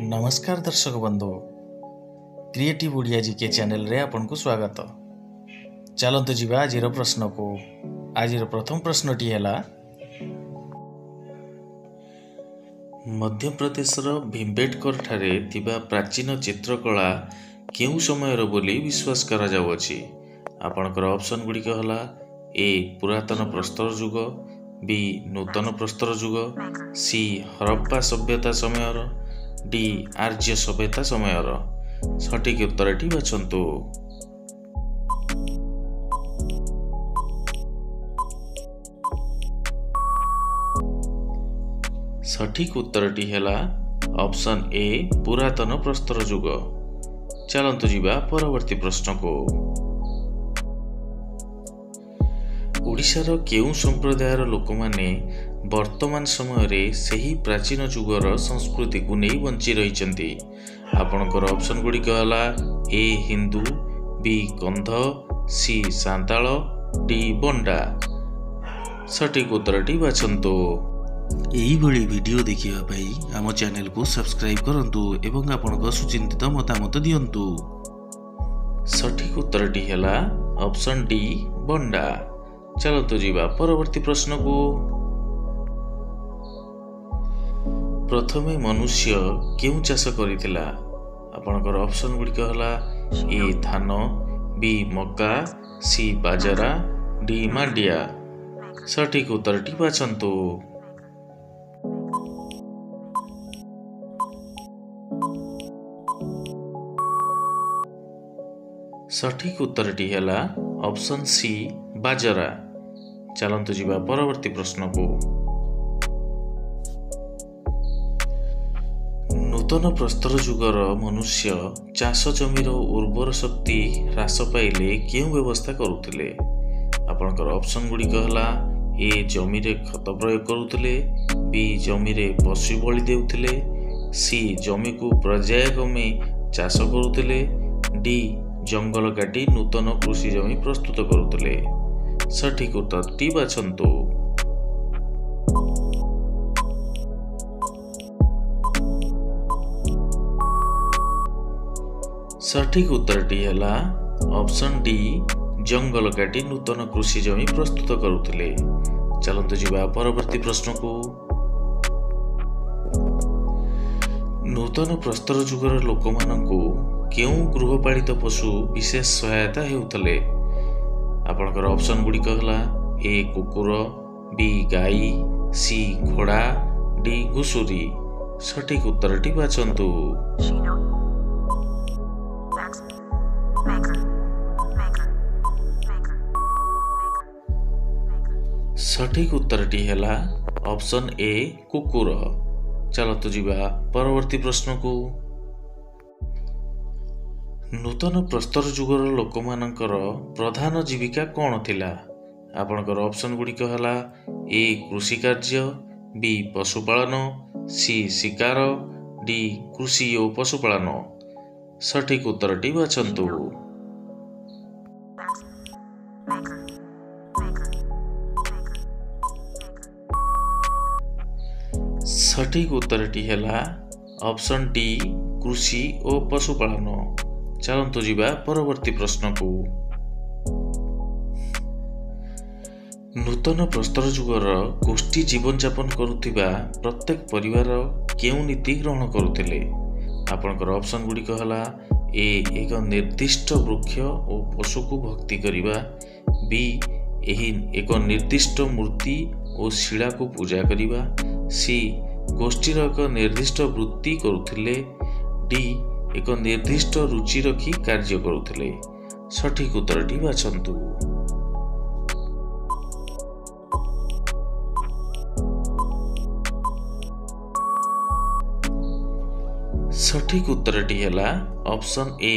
नमस्कार दर्शक बंधु क्रिएटिव ओडिया जीके चैनल रे आपन को स्वागत। चलतु जीवा आज प्रश्न को। आज प्रथम प्रश्नटी है मध्य प्रदेश भीमबेटकर ठारे थिबा प्राचीन चित्रकला केउ समय बोली विश्वास करा जाउअछि। आपनकर ऑप्शन गुडी कहला ए पुरातन प्रस्तर युग, बी नूतन प्रस्तर युग, सी हरप्पा सभ्यता समयर, डी आर्य सभ्यता समयर। सठिक उत्तरटी बाछंतु। सठिक उत्तरटी हैला ऑप्शन ए पुरातन प्रस्तर युग। चलंतु जीवा परवर्ती प्रश्न को। ओडिशार केउ संप्रदायर लोक माने वर्तमान समय रे सही प्राचीन युगर संस्कृति को नहीं बंची रही। आपणकर ऑप्शन गुडी कहला ए हिंदू, बी कंध, सी सांताल, डी बंडा। सठिक उत्तरटी बाछंतु। एही भली वीडियो देखिबा पई आम चैनल को सब्सक्राइब करंतु एवं आपनका सुचिंतित मतामत दियंतु। सठिक उत्तरटी हैला ऑप्शन डी बंडा। चलतु जीवा परवर्ती प्रश्न को। प्रथमे मनुष्य केउ चाष करिथिला। आपनकर ऑप्शन गुडी कहला ए धान, बी मक्का, सी बाजरा, डी मांडिया। सठिक उत्तरटी बाछंतु। सठिक उत्तरटी हैला ऑप्शन सी बाजरा। चलंतु जीवा परवर्ती प्रश्न को। नूतन प्रस्तर युगर मनुष्य चाष जमीर उर्वर शक्ति ह्रास पाइले केउ व्यवस्था करुथिले। आपनकर ऑप्शन गुडी कहला ए जमी रे खत प्रयोग करुथिले, बी जमी रे पशु बलि देउथिले, सी जमी को पर्यायक्रमे चाष करुथिले, डी जंगल काटी नूतन कृषि जमी प्रस्तुत करुथिले। सठिक उत्तरटी बाछंतु। सठिक उत्तरटी हैला ऑप्शन डी जंगल काटी नूतन कृषि जमी प्रस्तुत करुथिले। चलंतु जीवा परवर्ती प्रश्न को। नूतन प्रस्तर युगर लोक मानकु केउ गृहपालित पशु विशेष सहायता हेउथले। आपनकर ऑप्शन गुडी कहला ए कुकुर, बी गाई, सी घोड़ा, डी घुसुरी। सठिक उत्तरटी बाछंतु। सठिक उत्तरटी हैला ऑप्शन ए कुकुर। चलतु जीवा परवर्ती प्रश्न को। नूतन प्रस्तर युगर लोक मानकर प्रधान जीविका कौन थिला। आपनकर ऑप्शन गुडी कहला ए कृषि कार्य, बी पशुपालन, सी शिकार, डी कृषि और पशुपालन। सठिक उत्तरटी बाछंतु। सठिक उत्तरटी हैला ऑप्शन डी कृषि और पशुपालन। चलंतु जीवा परवर्ती प्रश्न को। नूतन प्रस्तर युगर गोष्ठी जीवन यापन करुथिबा प्रत्येक परिवार केउ नीति ग्रहण करुथिले। आपनकर ऑप्शन गुडी कहला ए एक निर्दिष्ट वृक्ष और पशु को भक्ति करिबा, बी एही एक निर्दिष्ट मूर्ति और शिला को पूजा करिबा, सी गोष्ठीर एक निर्दिष्ट वृत्ति करुथिले, डी एक निर्दिष्ट रुचि रखी कार्य करुथिले। सठिक उत्तरटी बाछंतु। सठिक उत्तरटी हैला ऑप्शन ए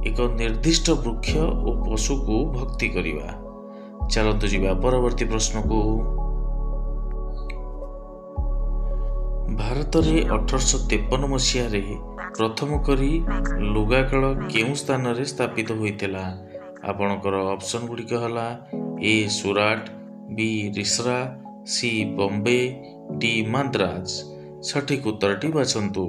एक निर्दिष्ट वृक्ष और पशु को भक्ति करिबा। चलंतु जीवा परवर्ती प्रश्न को। भारत रे 1853 मसीह रे प्रथम करी लुगाकल केउ स्थान रे स्थापित होइतिला। आपनकर ऑप्शन गुडी कहला ए सुराट, बी रिसरा, सी बॉम्बे, डी मद्रास। सठिक उत्तरटी बाछंतु।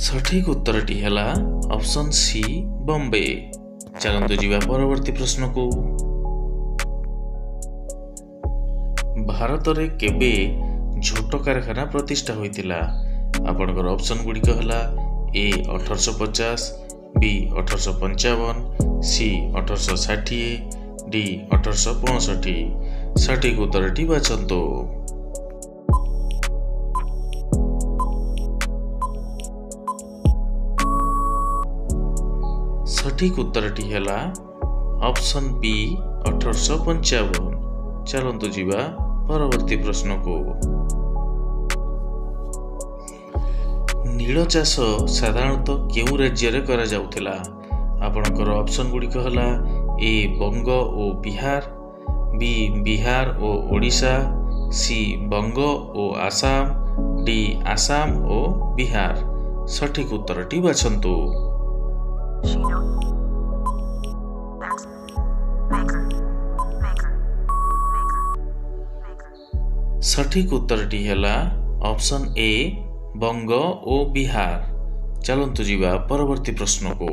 सठिक उत्तरटी हैला ऑप्शन सी बॉम्बे। चलंतु जीवा परवर्ती प्रश्न को। भारत रे केबे झोट कारखाना प्रतिष्ठा होइतिला? आपनकर ऑप्शन गुड़िक हला ए 1850, बी 1855, सी 1860, डी 1865। सठिक उत्तरटी बाछंतु। सठिक उत्तरटी हैला ऑप्शन बी 1855। चलंतु जीवा परवर्ती प्रश्न को। नील चाष साधारणतः केउ राज्य रे करा जाउथिला? आपनकर ऑप्शन गुड़िक हला ए बंग ओ बिहार, बी बिहार ओ ओडिशा, सी बंग ओ आसाम, डी आसाम ओ बिहार। सठिक उत्तरटी बाछंतु। सठिक उत्तरटी हैला ऑप्शन ए बंग ओ बिहार। चलंतु जीवा परवर्ती प्रश्न को।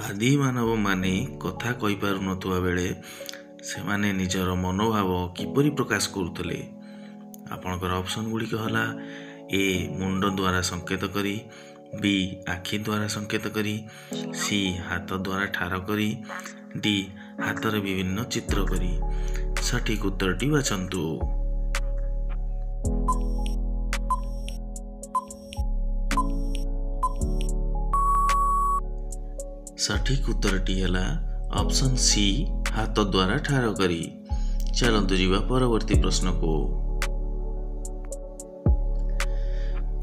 आदि मानव माने कथा कहि पारु नथुवा बेले से माने निजर मनोभाव किपरि प्रकाश करुतले? आपनकर ऑप्शन गुड़िक हला ए मुंड द्वारा संकेत करी, बी आखि द्वारा संकेत करी, सी हाथ द्वारा ठार करी, डी हाथ रे विभिन्न चित्र करी। सठिक उत्तरटी बाछंतु। सठिक उत्तरटी हैला ऑप्शन सी हाथ द्वारा ठार करी। चलंतु जीवा परवर्ती प्रश्न को।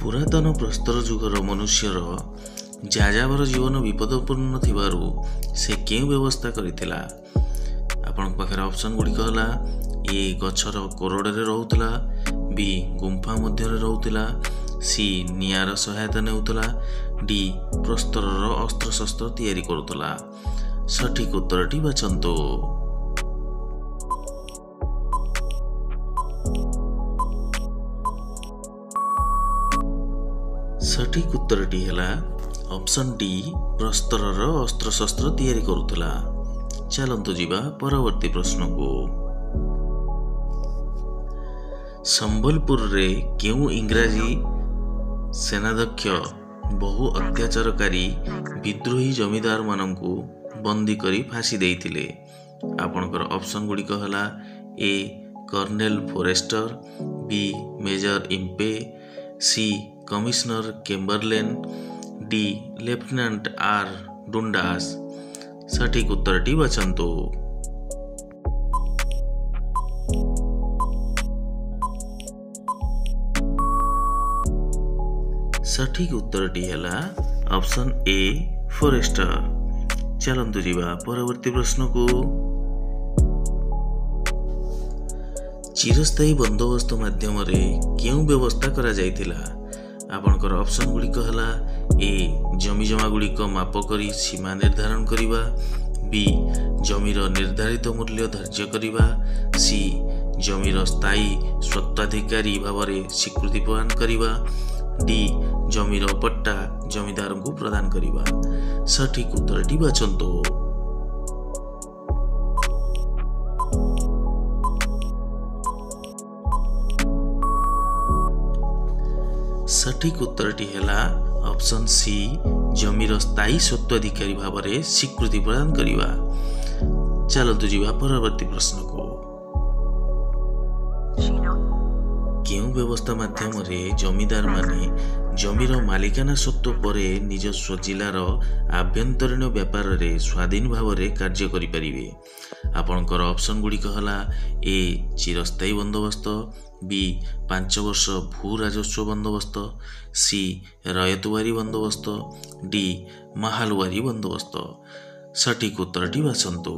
पुरातन प्रस्तर जुगर मनुष्यर जाजाबर जीवन विपदपूर्ण थिबारु से केउ व्यवस्था करिथिला? आपन पाखरे ऑप्शन गुड़िक हला ए गछर कोरडे रे रहउतला, बी गुंफा मध्य रे रहउतला, सी नियार सहायता नेउतला, डी प्रस्तरर अस्त्र शस्त्र तैयारी करुतला। सठिक उत्तरटी बाछंतु। सठिक उत्तरटी हैला ऑप्शन डी प्रस्तरर अस्त्र शस्त्र तैयारी करुतला। चलंतु जीवा परवर्ती प्रश्न को। संबलपुर रे केउ इंग्राजी सेनाध्यक्ष बहु अत्याचारकारी विद्रोही जमीदार मानंकु बंदी करी फांसी देइथिले? आपनकर ऑप्शन गुड़िक हला A colonel Forrester, B major Impey, C commissioner Chamberlain, D lieutenant R Dundas. सठिक उत्तरटी बाछंतु। सठिक उत्तरटी हैला ऑप्शन ए फॉरेस्टर। चलंतु जीवा परवर्ती प्रश्न को। चिरस्थायी बंदोबस्त माध्यम रे केउ व्यवस्था करा जायतिला? आपनकर ऑप्शन गुड़िक हला ए जमी जमा गुड़िक माप करी सीमा निर्धारण करिबा, बी जमीर निर्धारित मूल्य धार्य करिबा, सी जमीर स्थायी स्वत्वाधिकारी भावरे स्वीकृति प्रदान करिबा, डी जमीर पट्टा जमीदार को प्रदान करिबा। सठिक उत्तरटी बाछंतु। सठिक उत्तरटी हैला ऑप्शन सी जमीर स्थायी स्वत्वाधिकारी भावरे स्वीकृति प्रदान करिबा। चलंतु जीवा परवर्ती प्रश्न को। केउ व्यवस्था माध्यम रे जमीदार माने जमीर मालिकाना सत्व परे निजस्व जिलार आभ्यंतरीण व्यापार रे स्वाधीन भाव रे कार्य करि परिबे? आपनकर ऑप्शन गुड़िक हला ए चिरस्थायी बंदोबस्त, बी 5 वर्ष भू राजस्व बंदोबस्त, सी रयतवारी बंदोबस्त, डी महालवारी बंदोबस्त। सठिक उत्तरटी बाछंतु।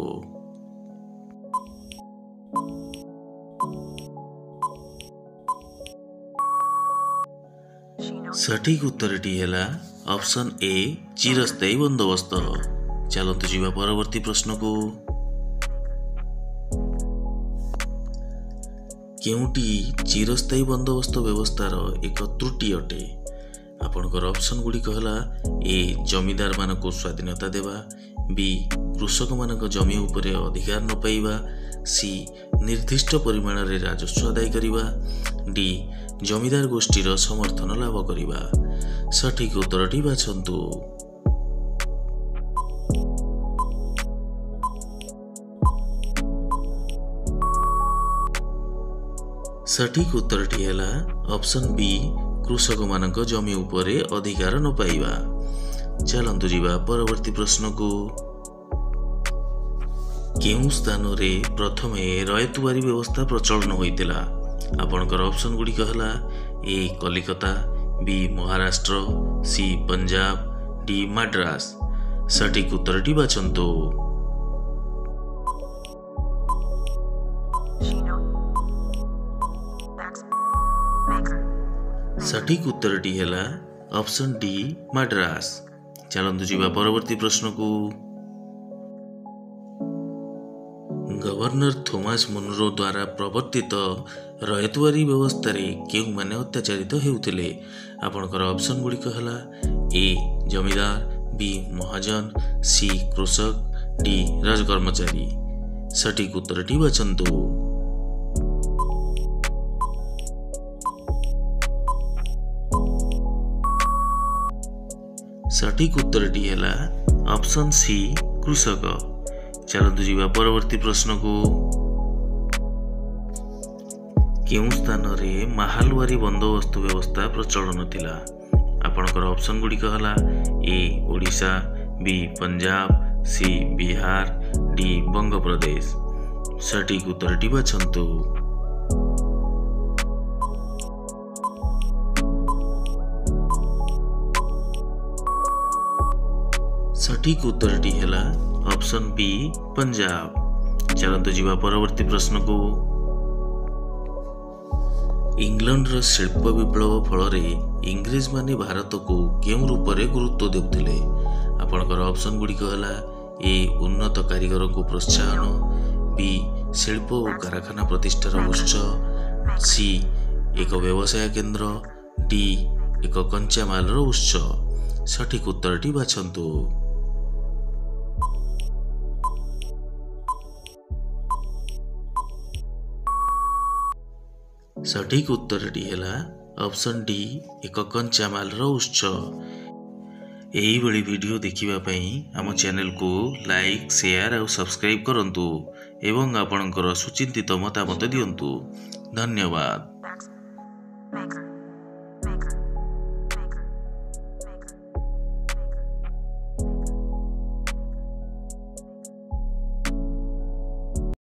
सठिक उत्तरटी हैला ऑप्शन ए चिरस्थायी बंदोबस्त। चलतु जीवा परवर्ती प्रश्न को। केउटी चिरस्थायी बंदोबस्त व्यवस्थार एक त्रुटि अटे। आपणकर ऑप्शन गुड़िक है ए जमीदार मानक स्वाधीनता देवा, बी कृषक मानक जमी उपरे अधिकार न पाइबा, सी निर्दिष्ट परिमाण रे राजस्व आदाय करिबा, डी जमीदार गोष्ठीर समर्थन लाभ करिबा। सठिक उत्तरटी बाछन्तु। सठिक उत्तरटी है ऑप्शन बी कृषक मानक जमी उपरे अधिकार न पाइबा। चलंतु जीवा परवर्ती प्रश्न को। केउं स्थान रे प्रथमे रयतुआरी व्यवस्था प्रचलन होइतिला? आपणकर ऑप्शन गुड़िक है ए कलिकता, बी महाराष्ट्र, सी पंजाब, डी मद्रास। सठिक उत्तरटी बाछन्तु। सठिक उत्तरटी है ऑप्शन डी मद्रास। चलंतु जीवा परवर्ती प्रश्न को। गवर्नर थॉमस मुनरो द्वारा प्रवर्तित रयतुआरी व्यवस्था रे केउ माने अत्याचारित हेउथिले? आपणकर ऑप्शन गुड़िक है ए जमीदार, बी महाजन, सी कृषक, डी राजकर्मचारी। सठिक उत्तरटी बाछन्तु। सठिक उत्तरटी है ऑप्शन सी कृषक। चलतु जीवा परवर्ती प्रश्न को। केउं स्थान रे महालवारी बंदोबस्त व्यवस्था प्रचलन थिला? आपणकर ऑप्शन गुड़िक है ए ओडिशा, बी पंजाब, सी बिहार, डी बंग प्रदेश। सठिक उत्तरटी बाछन्तु। सठिक उत्तरटी है ऑप्शन बी पंजाब। चलंतु जीवा परवर्ती प्रश्न को। इंग्लैंड रो शिल्प विप्लव फल इंग्रेज माने भारत को केउं रूप रे गुरुत्व देउथिले? आपणकर ऑप्शन गुड़िक है ए उन्नत कारीगर को प्रोत्साहन, बी शिल्प और कारखाना प्रतिष्ठार उत्स, सी एक व्यवसाय केन्द्र, डी एक कंचा माल उत्स। सठिक उत्तरटी बाछन्तु। सठिक उत्तरटी है ऑप्शन डी एक कंचा माल उत्स। यही भली वीडियो देखिबा पई आम चैनल को लाइक, शेयर और सब्सक्राइब करंतु एवं आपणकर सुचिंतित मतामत दियंतु। धन्यवाद।